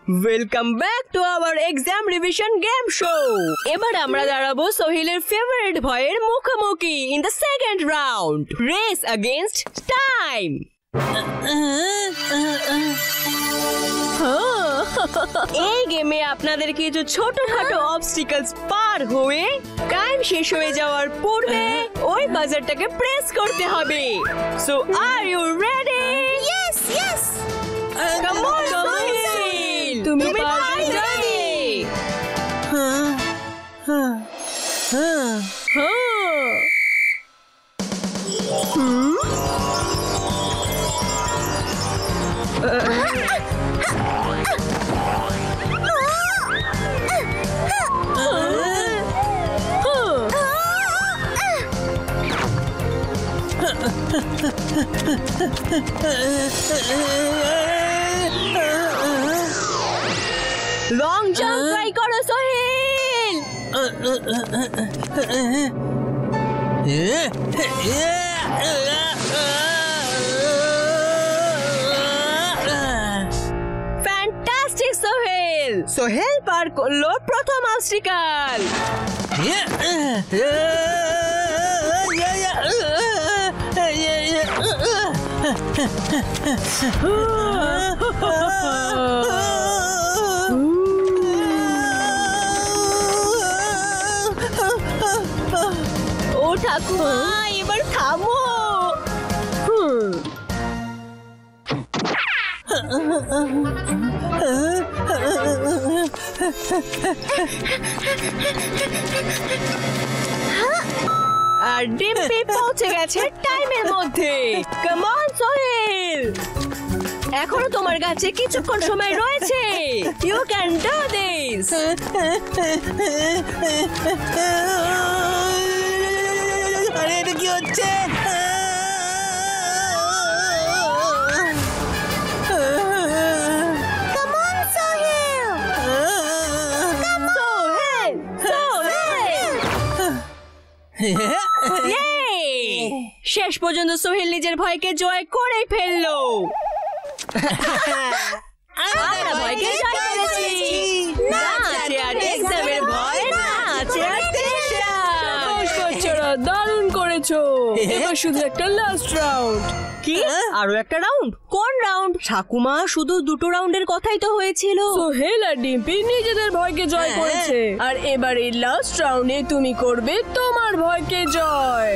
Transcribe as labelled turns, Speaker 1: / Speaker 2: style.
Speaker 1: Welcome back to our exam revision game show. এবার আমরা দাঁড়াবো সোহেলের ফেভারিট ভয়ের মুখোমুখি in the second round, race against time. এই গেমে আপনাদের কিছু ছোটখাটো অবস্টিকলস পার হয়ে টাইম শেষ হয়ে যাওয়ার পূর্বে ওই বাজারটাকে প্রেস করতে হবে। So are you ready?
Speaker 2: Yes, yes.
Speaker 1: Come on Sohel, তুমি পারবে। লং জাম্প ট্রাই করো সোহেল। ফ্যান্টাস্টিক সোহেল। সোহেল পার করলো প্রথম অবস্টিকল। ও ঠাকুমা, এবার থামো। আর ডিম্পি পৌঁছে গেছে টাইমের মধ্যে। কাম অন সোহেল, এখনো তোমার কাছে কিছুক্ষণ সময় রয়েছে। You can do this.
Speaker 2: আরে এটা কি হচ্ছে? Come on, Sohail.
Speaker 1: Sohel, Sohel. শেষ পর্যন্ত সোহেল নিজের ভয়কে জয় করে ফেললো। আমরা ভয়কে জয় করেছি। না আছে আর এক্সামের ভয়, না আছে আর বাচ্চারা দারুণ করেছো। এবার শুধু একটা লাস্ট রাউন্ড। কি আরো একটা রাউন্ড? কোন রাউন্ড? ঠাকুমা, শুধু দুটো রাউন্ডের কথাই তো হয়েছিল। সোহেল আর ডিম্পি নিজেদের ভয়কে জয় করেছে, আর এবার এই লাস্ট রাউন্ডে তুমি করবে তোমার ভয়কে জয়।